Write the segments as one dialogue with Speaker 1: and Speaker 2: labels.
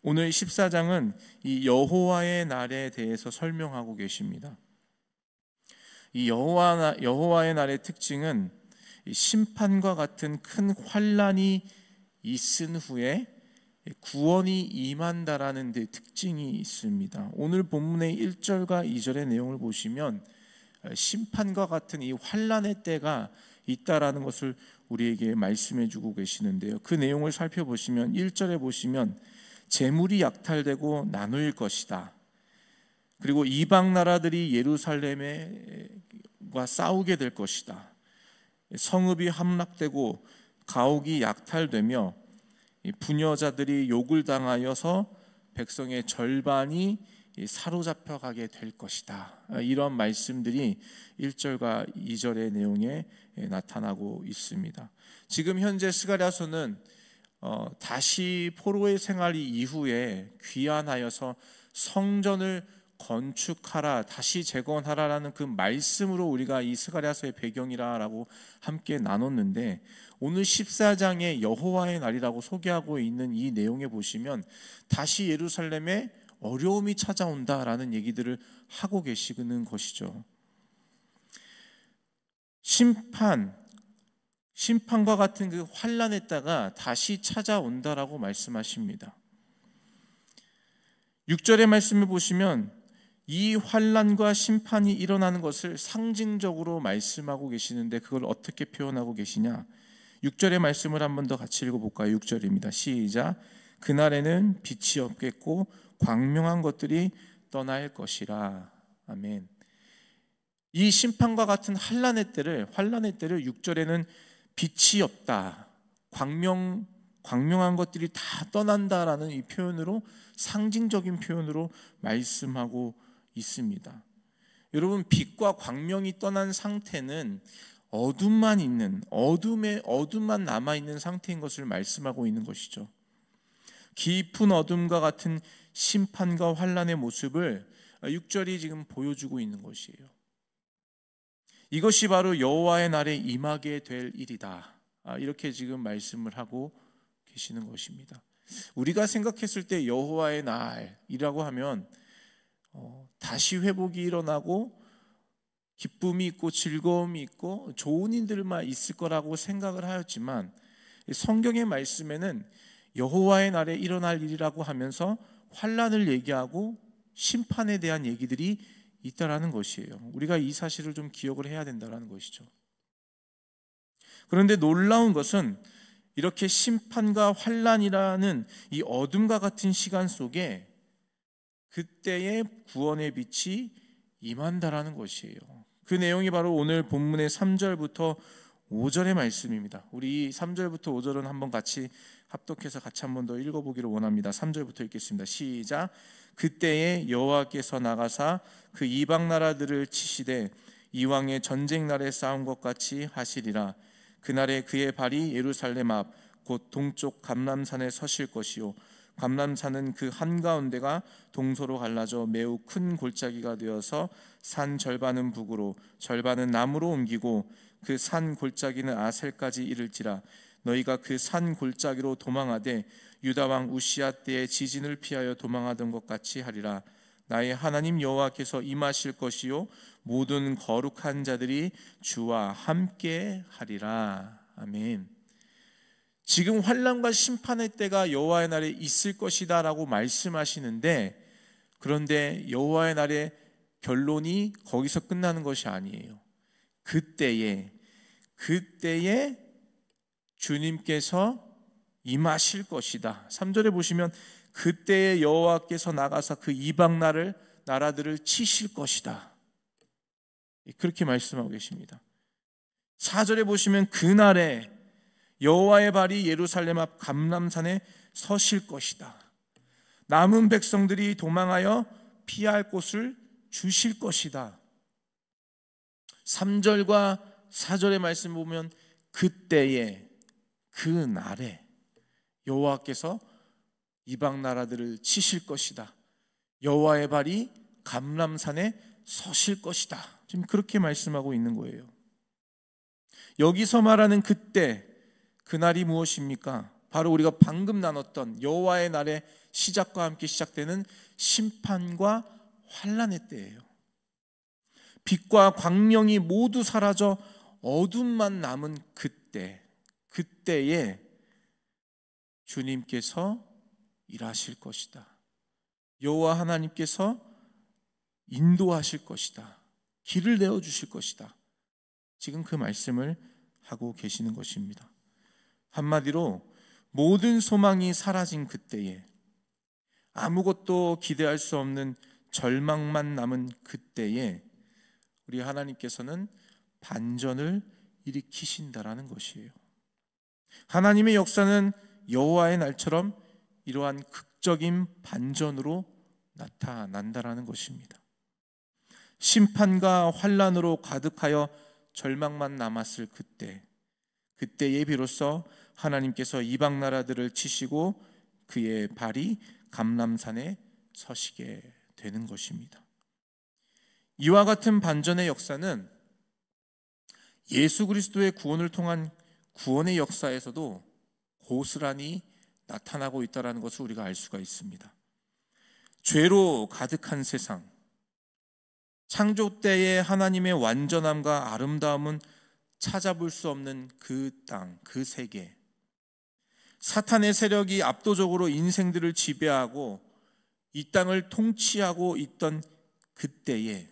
Speaker 1: 오늘 14장은 이 여호와의 날에 대해서 설명하고 계십니다. 이 여호와의 날의 특징은 심판과 같은 큰 환난이 있은 후에 구원이 임한다라는 데 특징이 있습니다. 오늘 본문의 1절과 2절의 내용을 보시면 심판과 같은 이 환난의 때가 있다라는 것을 우리에게 말씀해 주고 계시는데요. 그 내용을 살펴보시면 1절에 보시면 재물이 약탈되고 나눌 것이다. 그리고 이방 나라들이 예루살렘과 싸우게 될 것이다. 성읍이 함락되고 가옥이 약탈되며 부녀자들이 욕을 당하여서 백성의 절반이 사로잡혀 가게 될 것이다. 이런 말씀들이 1절과 2절의 내용에 나타나고 있습니다. 지금 현재 스가랴서는 다시 포로의 생활이 이후에 귀환하여서 성전을 건축하라, 다시 재건하라라는 그 말씀으로 우리가 이 스가랴서의 배경이라고 함께 나눴는데, 오늘 14장의 여호와의 날이라고 소개하고 있는 이 내용에 보시면 다시 예루살렘에 어려움이 찾아온다라는 얘기들을 하고 계시는 것이죠. 심판과 같은 그 환난의 때가 다시 찾아온다라고 말씀하십니다. 6절의 말씀을 보시면 이 환난과 심판이 일어나는 것을 상징적으로 말씀하고 계시는데, 그걸 어떻게 표현하고 계시냐? 6절의 말씀을 한 번 더 같이 읽어볼까요? 6절입니다. 시작. 그날에는 빛이 없겠고 광명한 것들이 떠날 것이라. 아멘. 이 심판과 같은 환난의 때를 6절에는 빛이 없다, 광명한 것들이 다 떠난다라는 이 표현으로, 상징적인 표현으로 말씀하고 있습니다. 여러분, 빛과 광명이 떠난 상태는 어둠만 남아있는 상태인 것을 말씀하고 있는 것이죠. 깊은 어둠과 같은 심판과 환난의 모습을 6절이 지금 보여주고 있는 것이에요. 이것이 바로 여호와의 날에 임하게 될 일이다, 이렇게 지금 말씀을 하고 계시는 것입니다. 우리가 생각했을 때 여호와의 날이라고 하면 다시 회복이 일어나고 기쁨이 있고 즐거움이 있고 좋은 일들만 있을 거라고 생각을 하였지만, 성경의 말씀에는 여호와의 날에 일어날 일이라고 하면서 환난을 얘기하고 심판에 대한 얘기들이 있다라는 것이에요. 우리가 이 사실을 좀 기억을 해야 된다라는 것이죠. 그런데 놀라운 것은 이렇게 심판과 환난이라는 이 어둠과 같은 시간 속에 그때의 구원의 빛이 임한다라는 것이에요. 그 내용이 바로 오늘 본문의 3절부터 5절의 말씀입니다. 우리 3절부터 5절은 한번 같이 합독해서 같이 한번 더 읽어보기를 원합니다. 3절부터 읽겠습니다. 시작. 그때에 여호와께서 나가사 그 이방 나라들을 치시되 이왕의 전쟁 날에 싸운 것 같이 하시리라. 그날에 그의 발이 예루살렘 앞 곧 동쪽 감람산에 서실 것이요, 감람산은 그 한가운데가 동서로 갈라져 매우 큰 골짜기가 되어서 산 절반은 북으로 절반은 남으로 옮기고 그 산 골짜기는 아셀까지 이를지라. 너희가 그 산 골짜기로 도망하되 유다 왕 우시야 때의 지진을 피하여 도망하던 것 같이 하리라. 나의 하나님 여호와께서 임하실 것이요, 모든 거룩한 자들이 주와 함께 하리라. 아멘. 지금 환난과 심판의 때가 여호와의 날에 있을 것이다 라고 말씀하시는데, 그런데 여호와의 날의 결론이 거기서 끝나는 것이 아니에요. 그때에 주님께서 임하실 것이다. 3절에 보시면 그때에 여호와께서 나가서 그 이방 나라들을 치실 것이다, 그렇게 말씀하고 계십니다. 4절에 보시면 그날에 여호와의 발이 예루살렘 앞 감람산에 서실 것이다. 남은 백성들이 도망하여 피할 곳을 주실 것이다. 3절과 4절의 말씀 보면 그때에, 그날에 여호와께서 이방 나라들을 치실 것이다. 여호와의 발이 감람산에 서실 것이다. 지금 그렇게 말씀하고 있는 거예요. 여기서 말하는 그때, 그날이 무엇입니까? 바로 우리가 방금 나눴던 여호와의 날의 시작과 함께 시작되는 심판과 환난의 때예요. 빛과 광명이 모두 사라져 어둠만 남은 그때에 주님께서 일하실 것이다. 여호와 하나님께서 인도하실 것이다. 길을 내어주실 것이다. 지금 그 말씀을 하고 계시는 것입니다. 한마디로 모든 소망이 사라진 그때에, 아무것도 기대할 수 없는 절망만 남은 그때에 우리 하나님께서는 반전을 일으키신다라는 것이에요. 하나님의 역사는 여호와의 날처럼 이러한 극적인 반전으로 나타난다라는 것입니다. 심판과 환난으로 가득하여 절망만 남았을 그때에 비로소 하나님께서 이방 나라들을 치시고 그의 발이 감람산에 서시게 되는 것입니다. 이와 같은 반전의 역사는 예수 그리스도의 구원을 통한 구원의 역사에서도 고스란히 나타나고 있다는 것을 우리가 알 수가 있습니다. 죄로 가득한 세상, 창조 때의 하나님의 완전함과 아름다움은 찾아볼 수 없는 그 땅, 그 세계, 사탄의 세력이 압도적으로 인생들을 지배하고 이 땅을 통치하고 있던 그때에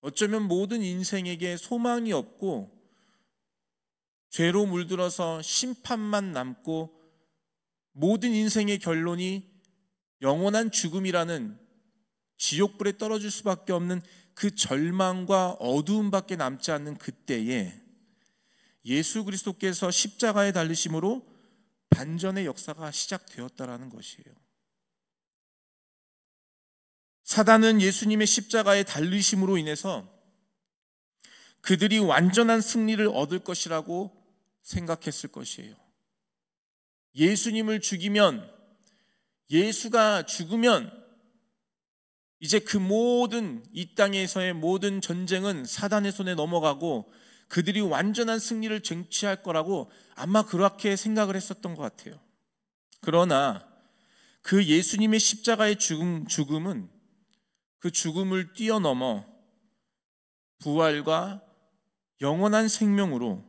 Speaker 1: 어쩌면 모든 인생에게 소망이 없고 죄로 물들어서 심판만 남고 모든 인생의 결론이 영원한 죽음이라는 지옥불에 떨어질 수밖에 없는 그 절망과 어두움밖에 남지 않는 그때에 예수 그리스도께서 십자가에 달리심으로 반전의 역사가 시작되었다라는 것이에요. 사단은 예수님의 십자가에 달리심으로 인해서 그들이 완전한 승리를 얻을 것이라고 생각했을 것이에요. 예수님을 죽이면, 예수가 죽으면 이제 그 모든 이 땅에서의 모든 전쟁은 사단의 손에 넘어가고 그들이 완전한 승리를 쟁취할 거라고 아마 그렇게 생각을 했었던 것 같아요. 그러나 그 예수님의 십자가의 죽음은 그 죽음을 뛰어넘어 부활과 영원한 생명으로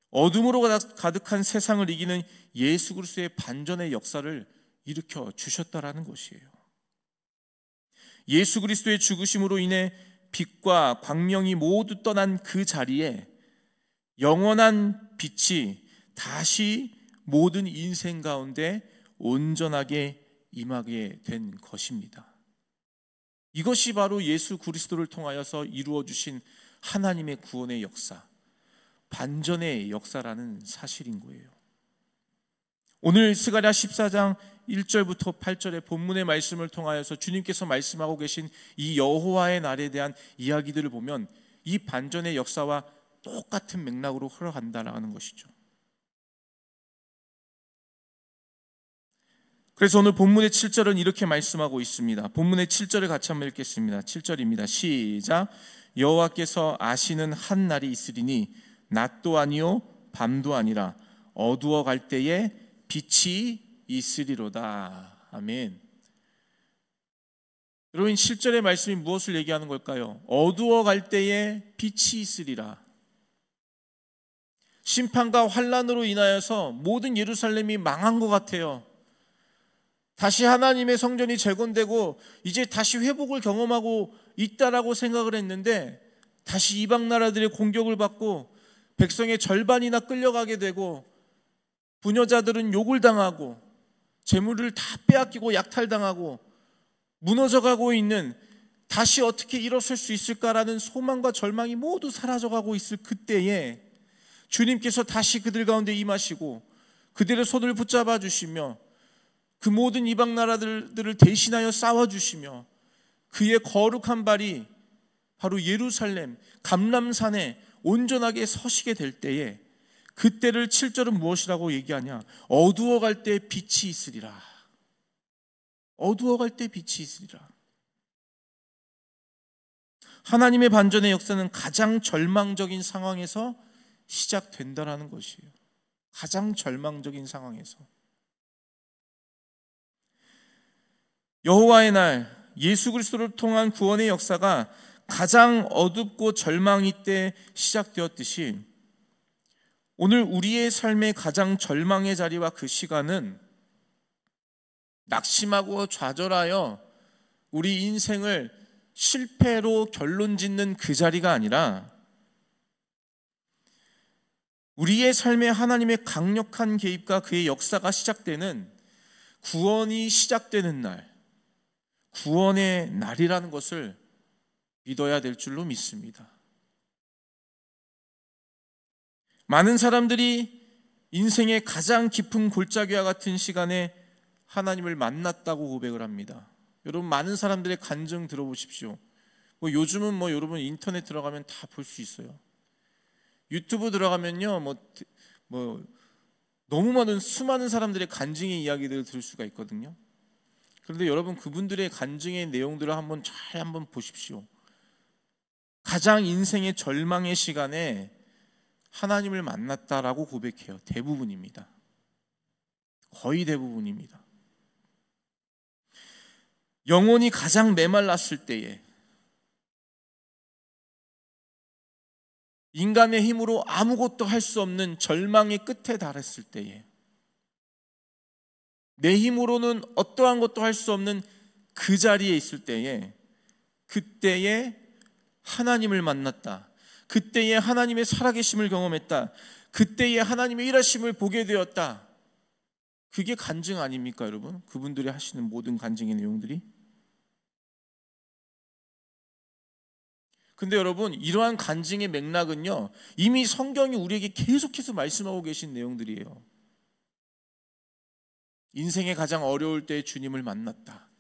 Speaker 1: 어둠으로 가득한 세상을 이기는 예수 그리스도의 반전의 역사를 일으켜 주셨다라는 것이에요. 예수 그리스도의 죽으심으로 인해 빛과 광명이 모두 떠난 그 자리에 영원한 빛이 다시 모든 인생 가운데 온전하게 임하게 된 것입니다. 이것이 바로 예수 그리스도를 통하여서 이루어 주신 하나님의 구원의 역사, 반전의 역사라는 사실인 거예요. 오늘 스가랴 14장 1절부터 8절의 본문의 말씀을 통하여서 주님께서 말씀하고 계신 이 여호와의 날에 대한 이야기들을 보면 이 반전의 역사와 똑같은 맥락으로 흘러간다는 것이죠. 그래서 오늘 본문의 7절은 이렇게 말씀하고 있습니다. 본문의 7절을 같이 한번 읽겠습니다. 7절입니다. 시작. 여호와께서 아시는 한 날이 있으리니 낮도 아니요 밤도 아니라 어두워 갈 때에 빛이 있으리로다. 아멘. 여러분, 7절의 말씀이 무엇을 얘기하는 걸까요? 어두워 갈 때에 빛이 있으리라. 심판과 환난으로 인하여서 모든 예루살렘이 망한 것 같아요. 다시 하나님의 성전이 재건되고 이제 다시 회복을 경험하고 있다라고 생각을 했는데 다시 이방 나라들의 공격을 받고 백성의 절반이나 끌려가게 되고 부녀자들은 욕을 당하고 재물을 다 빼앗기고 약탈당하고 무너져가고 있는, 다시 어떻게 일어설 수 있을까라는 소망과 절망이 모두 사라져가고 있을 그때에 주님께서 다시 그들 가운데 임하시고 그들의 손을 붙잡아 주시며 그 모든 이방 나라들을 대신하여 싸워주시며 그의 거룩한 발이 바로 예루살렘 감람산에 온전하게 서시게 될 때에 그때를 7절은 무엇이라고 얘기하냐? 어두워 갈 때 빛이 있으리라. 어두워 갈 때 빛이 있으리라. 하나님의 반전의 역사는 가장 절망적인 상황에서 시작된다라는 것이에요. 가장 절망적인 상황에서 여호와의 날, 예수 그리스도를 통한 구원의 역사가 가장 어둡고 절망이 때 시작되었듯이 오늘 우리의 삶의 가장 절망의 자리와 그 시간은 낙심하고 좌절하여 우리 인생을 실패로 결론 짓는 그 자리가 아니라 우리의 삶에 하나님의 강력한 개입과 그의 역사가 시작되는 구원이 시작되는 날, 구원의 날이라는 것을 믿어야 될 줄로 믿습니다. 많은 사람들이 인생의 가장 깊은 골짜기와 같은 시간에 하나님을 만났다고 고백을 합니다. 여러분, 많은 사람들의 간증 들어보십시오. 요즘은 여러분 인터넷 들어가면 다 볼 수 있어요. 유튜브 들어가면요, 너무 많은 수많은 사람들의 간증의 이야기들을 들을 수가 있거든요. 그런데 여러분, 그분들의 간증의 내용들을 한번 보십시오. 가장 인생의 절망의 시간에 하나님을 만났다라고 고백해요. 대부분입니다. 거의 대부분입니다. 영혼이 가장 메말랐을 때에, 인간의 힘으로 아무것도 할 수 없는 절망의 끝에 달했을 때에, 내 힘으로는 어떠한 것도 할 수 없는 그 자리에 있을 때에, 그때에 하나님을 만났다, 그때에 하나님의 살아계심을 경험했다, 그때에 하나님의 일하심을 보게 되었다. 그게 간증 아닙니까, 여러분? 그분들이 하시는 모든 간증의 내용들이. 근데 여러분, 이러한 간증의 맥락은요, 이미 성경이 우리에게 계속해서 말씀하고 계신 내용들이에요. 인생의 가장 어려울 때 주님을 만났다.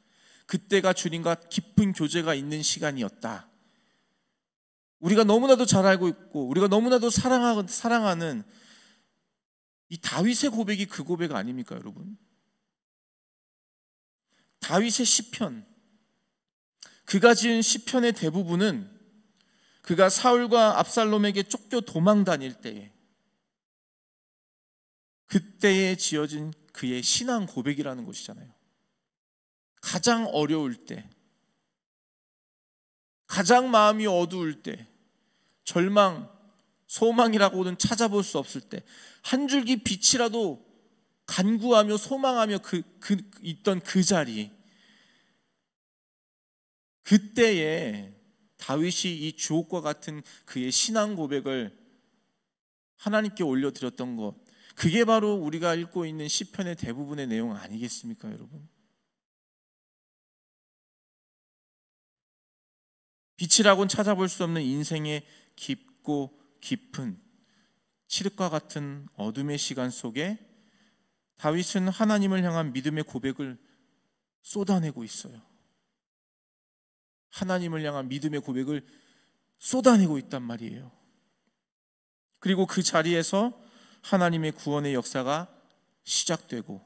Speaker 1: 그때가 주님과 깊은 교제가 있는 시간이었다. 우리가 너무나도 잘 알고 있고 우리가 너무나도 사랑하는 이 다윗의 고백이 그 고백 아닙니까, 여러분? 다윗의 시편, 그가 지은 시편의 대부분은 그가 사울과 압살롬에게 쫓겨 도망 다닐 때에, 그때에 지어진 그의 신앙 고백이라는 것이잖아요. 가장 어려울 때, 가장 마음이 어두울 때, 절망, 소망이라고는 찾아볼 수 없을 때, 한 줄기 빛이라도 간구하며 소망하며 있던 그 자리, 그때에 다윗이 이 주옥과 같은 그의 신앙 고백을 하나님께 올려드렸던 것, 그게 바로 우리가 읽고 있는 시편의 대부분의 내용 아니겠습니까, 여러분? 빛이라고는 찾아볼 수 없는 인생의 깊고 깊은 칠흑과 같은 어둠의 시간 속에 다윗은 하나님을 향한 믿음의 고백을 쏟아내고 있어요. 하나님을 향한 믿음의 고백을 쏟아내고 있단 말이에요. 그리고 그 자리에서 하나님의 구원의 역사가 시작되고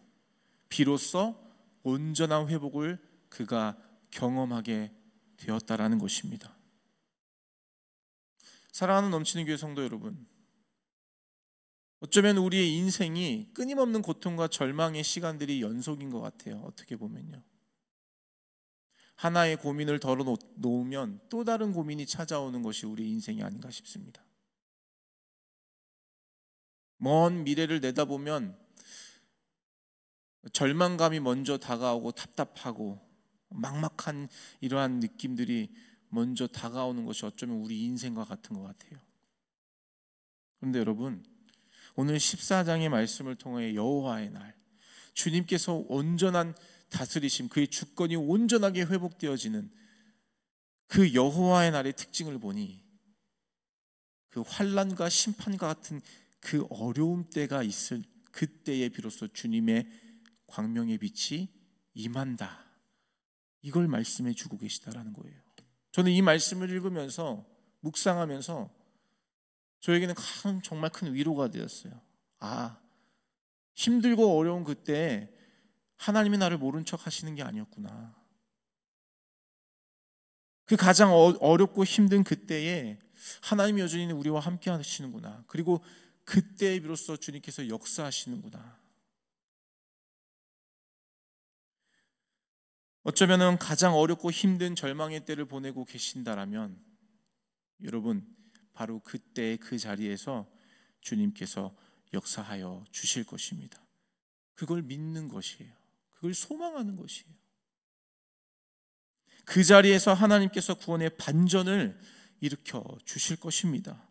Speaker 1: 비로소 온전한 회복을 그가 경험하게 되었다라는 것입니다. 사랑하는 넘치는 교회 성도 여러분, 어쩌면 우리의 인생이 끊임없는 고통과 절망의 시간들이 연속인 것 같아요. 어떻게 보면요, 하나의 고민을 덜어놓으면 또 다른 고민이 찾아오는 것이 우리 인생이 아닌가 싶습니다. 먼 미래를 내다보면 절망감이 먼저 다가오고 답답하고 막막한 이러한 느낌들이 먼저 다가오는 것이 어쩌면 우리 인생과 같은 것 같아요. 그런데 여러분, 오늘 14장의 말씀을 통해 여호와의 날, 주님께서 온전한 다스리심, 그의 주권이 온전하게 회복되어지는 그 여호와의 날의 특징을 보니 그 환난과 심판과 같은 그 어려움 때가 있을 그때에 비로소 주님의 광명의 빛이 임한다, 이걸 말씀해 주고 계시다라는 거예요. 저는 이 말씀을 읽으면서 묵상하면서 저에게는 정말 큰 위로가 되었어요. 힘들고 어려운 그때 하나님이 나를 모른 척 하시는 게 아니었구나. 그 가장 어렵고 힘든 그때에 하나님이 여전히 우리와 함께 하시는구나. 그리고 그때 비로소 주님께서 역사하시는구나. 어쩌면 가장 어렵고 힘든 절망의 때를 보내고 계신다라면 여러분, 바로 그때 그 자리에서 주님께서 역사하여 주실 것입니다. 그걸 믿는 것이에요. 그걸 소망하는 것이에요. 그 자리에서 하나님께서 구원의 반전을 일으켜 주실 것입니다.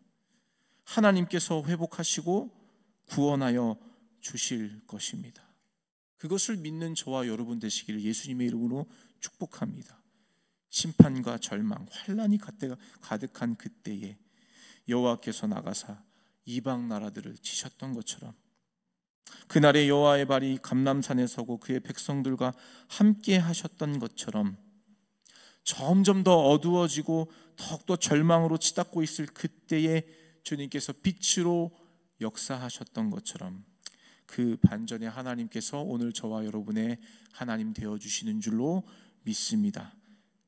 Speaker 1: 하나님께서 회복하시고 구원하여 주실 것입니다. 그것을 믿는 저와 여러분 되시기를 예수님의 이름으로 축복합니다. 심판과 절망, 환난이 가득한 그때에 여호와께서 나가사 이방 나라들을 치셨던 것처럼 그날에 여호와의 발이 감람산에 서고 그의 백성들과 함께 하셨던 것처럼 점점 더 어두워지고 더욱더 절망으로 치닫고 있을 그때에 주님께서 빛으로 역사하셨던 것처럼 그 반전에 하나님께서 오늘 저와 여러분의 하나님 되어주시는 줄로 믿습니다.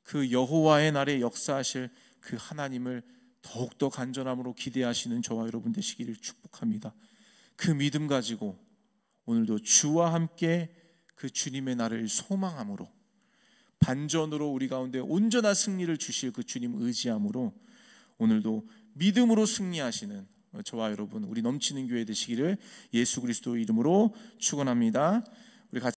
Speaker 1: 그 여호와의 날에 역사하실 그 하나님을 더욱더 간절함으로 기대하시는 저와 여러분 되시기를 축복합니다. 그 믿음 가지고 오늘도 주와 함께 그 주님의 날을 소망함으로 반전으로 우리 가운데 온전한 승리를 주실 그 주님 의지함으로 오늘도 믿음으로 승리하시는 저와 여러분 우리 넘치는 교회 되시기를 예수 그리스도 이름으로 축원합니다. 우리 같이